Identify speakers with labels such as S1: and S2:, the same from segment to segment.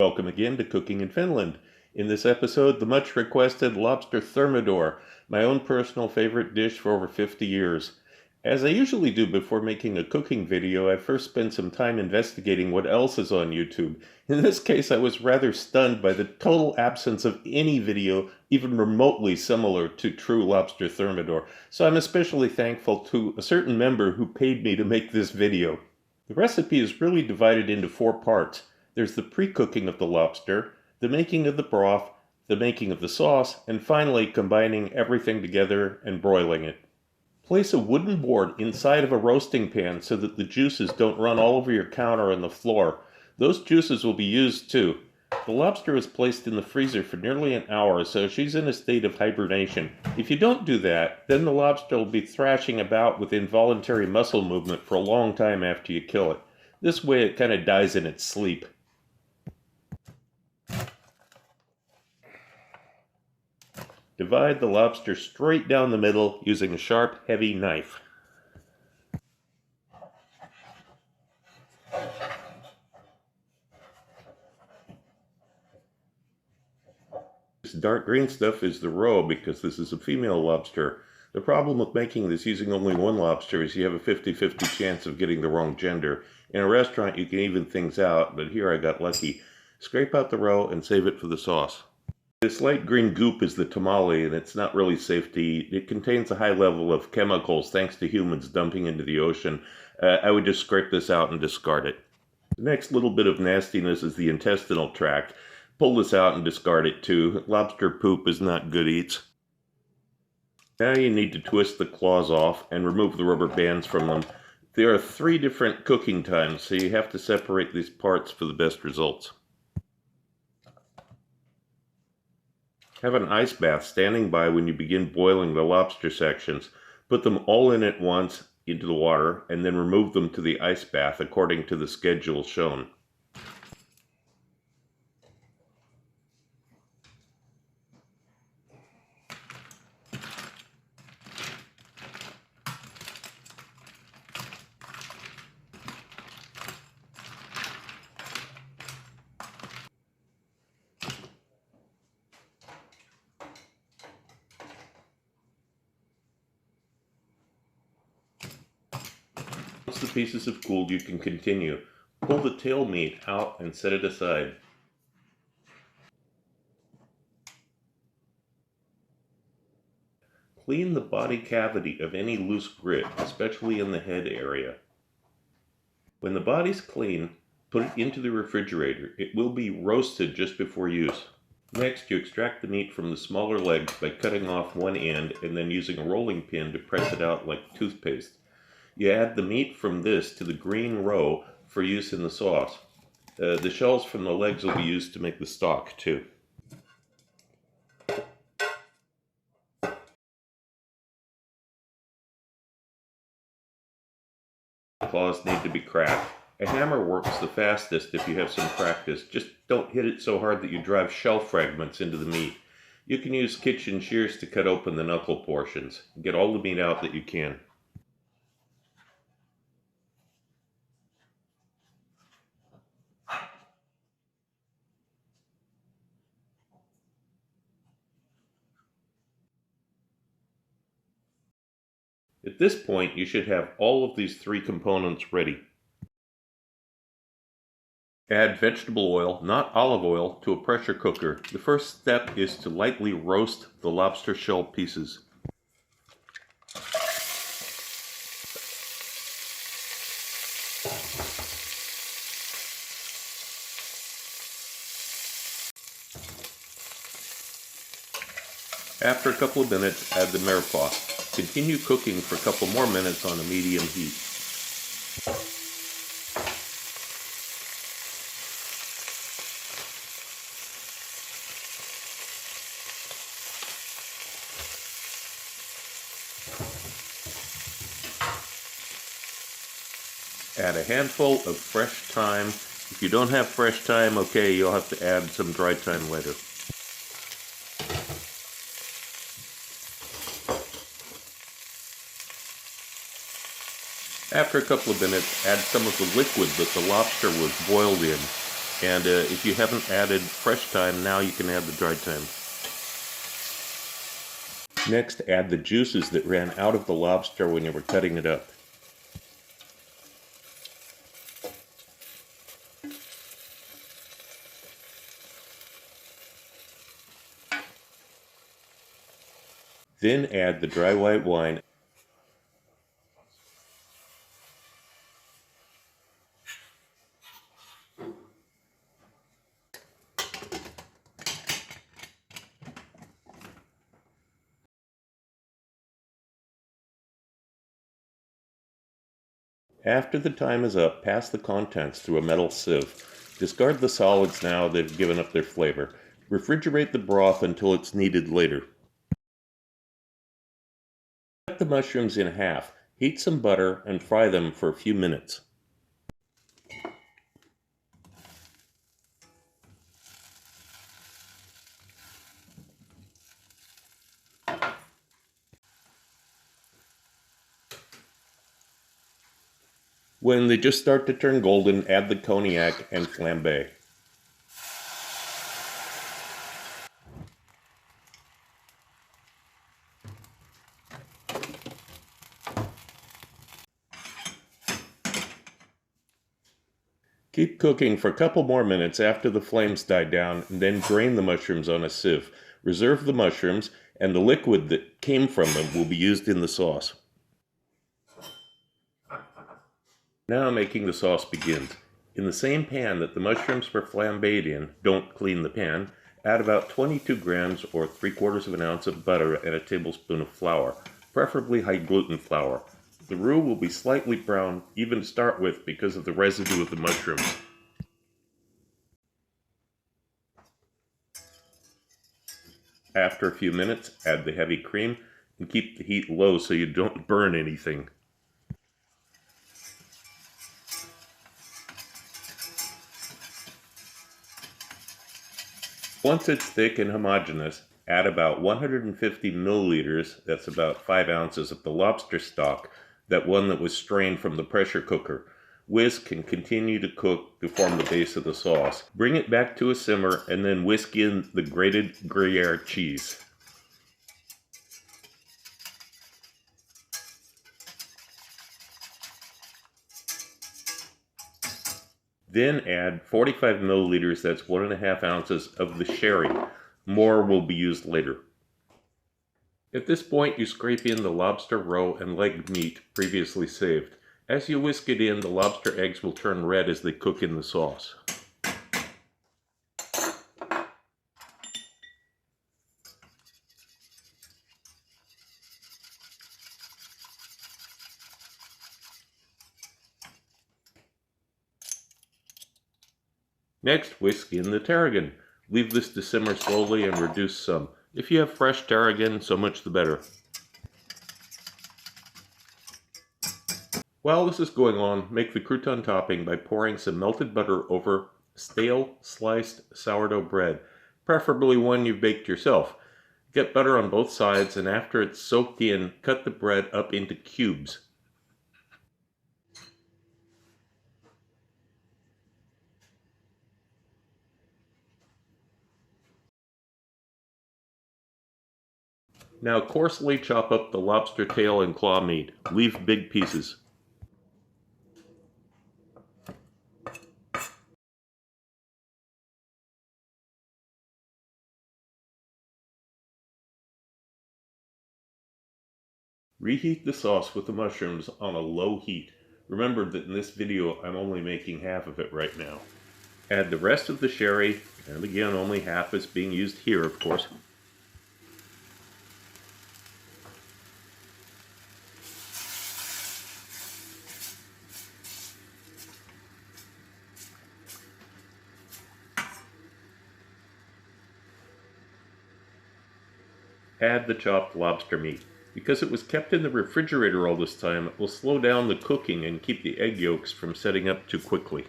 S1: Welcome again to Cooking in Finland. In this episode, the much requested lobster thermidor, my own personal favorite dish for over 50 years. As I usually do before making a cooking video, I first spend some time investigating what else is on YouTube. In this case, I was rather stunned by the total absence of any video even remotely similar to true lobster thermidor, so I'm especially thankful to a certain member who paid me to make this video. The recipe is really divided into 4 parts. There's the pre-cooking of the lobster, the making of the broth, the making of the sauce, and finally combining everything together and broiling it. Place a wooden board inside of a roasting pan so that the juices don't run all over your counter and the floor. Those juices will be used too. The lobster is placed in the freezer for nearly an hour, so she's in a state of hibernation. If you don't do that, then the lobster will be thrashing about with involuntary muscle movement for a long time after you kill it. This way it kind of dies in its sleep. Divide the lobster straight down the middle using a sharp, heavy knife. This dark green stuff is the roe because this is a female lobster. The problem with making this using only one lobster is you have a 50-50 chance of getting the wrong gender. In a restaurant you can even things out, but here I got lucky. Scrape out the roe and save it for the sauce. This light green goop is the tamale, and it's not really safe to eat. It contains a high level of chemicals thanks to humans dumping into the ocean. I would just scrape this out and discard it. The next little bit of nastiness is the intestinal tract. Pull this out and discard it too. Lobster poop is not good eats. Now you need to twist the claws off and remove the rubber bands from them. There are 3 different cooking times, so you have to separate these parts for the best results. Have an ice bath standing by when you begin boiling the lobster sections. Put them all in at once into the water and then remove them to the ice bath according to the schedule shown. Once the pieces have cooled, you can continue. Pull the tail meat out and set it aside. Clean the body cavity of any loose grit, especially in the head area. When the body's clean, put it into the refrigerator. It will be roasted just before use. Next, you extract the meat from the smaller legs by cutting off one end and then using a rolling pin to press it out like toothpaste. You add the meat from this to the green roe for use in the sauce. The shells from the legs will be used to make the stock too. The claws need to be cracked. A hammer works the fastest if you have some practice. Just don't hit it so hard that you drive shell fragments into the meat. You can use kitchen shears to cut open the knuckle portions. Get all the meat out that you can. At this point, you should have all of these 3 components ready. Add vegetable oil, not olive oil, to a pressure cooker. The first step is to lightly roast the lobster shell pieces. After a couple of minutes, add the mirepoix. Continue cooking for a couple more minutes on a medium heat. Add a handful of fresh thyme. If you don't have fresh thyme, okay, you'll have to add some dry thyme later. After a couple of minutes, add some of the liquid that the lobster was boiled in. And if you haven't added fresh thyme, now you can add the dried thyme. Next, add the juices that ran out of the lobster when you were cutting it up. Then add the dry white wine. After the thyme is up, pass the contents through a metal sieve. Discard the solids now that have given up their flavor. Refrigerate the broth until it's needed later. Cut the mushrooms in half. Heat some butter and fry them for a few minutes. When they just start to turn golden, add the cognac and flambe. Keep cooking for a couple more minutes after the flames die down, and then drain the mushrooms on a sieve. Reserve the mushrooms, and the liquid that came from them will be used in the sauce. Now making the sauce begins. In the same pan that the mushrooms were flambéed in, don't clean the pan, add about 22 grams or 3/4 of an ounce of butter and a tablespoon of flour, preferably high gluten flour. The roux will be slightly brown, even to start with, because of the residue of the mushrooms. After a few minutes, add the heavy cream and keep the heat low so you don't burn anything. Once it's thick and homogeneous, add about 150 milliliters, that's about 5 ounces of the lobster stock, that one that was strained from the pressure cooker. Whisk and continue to cook to form the base of the sauce. Bring it back to a simmer and then whisk in the grated Gruyere cheese. Then add 45 milliliters, that's 1.5 ounces, of the sherry. More will be used later. At this point, you scrape in the lobster roe and leg meat previously saved. As you whisk it in, the lobster eggs will turn red as they cook in the sauce. Next, whisk in the tarragon. Leave this to simmer slowly and reduce some. If you have fresh tarragon, so much the better. While this is going on, make the crouton topping by pouring some melted butter over stale, sliced sourdough bread, preferably one you've baked yourself. Get butter on both sides, and after it's soaked in, cut the bread up into cubes. Now coarsely chop up the lobster tail and claw meat. Leave big pieces. Reheat the sauce with the mushrooms on a low heat. Remember that in this video I'm only making half of it right now. Add the rest of the sherry, and again only half is being used here, of course. Add the chopped lobster meat. Because it was kept in the refrigerator all this time, it will slow down the cooking and keep the egg yolks from setting up too quickly.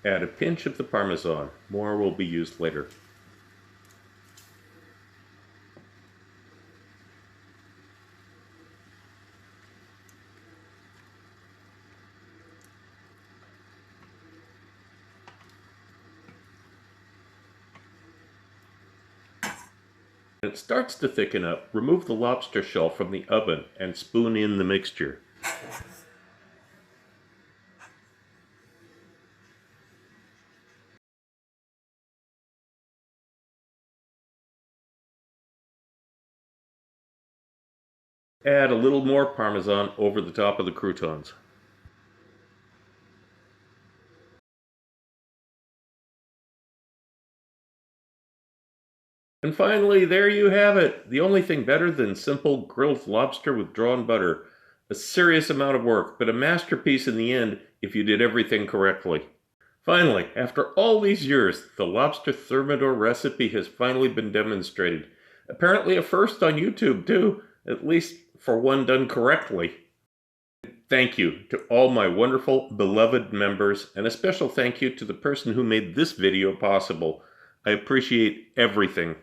S1: Add a pinch of the Parmesan. More will be used later. When it starts to thicken up, remove the lobster shell from the oven and spoon in the mixture. Add a little more Parmesan over the top of the croutons. And finally, there you have it. The only thing better than simple grilled lobster with drawn butter. A serious amount of work, but a masterpiece in the end if you did everything correctly. Finally, after all these years, the lobster thermidor recipe has finally been demonstrated. Apparently a first on YouTube too, at least for one done correctly. Thank you to all my wonderful, beloved members, and a special thank you to the person who made this video possible. I appreciate everything.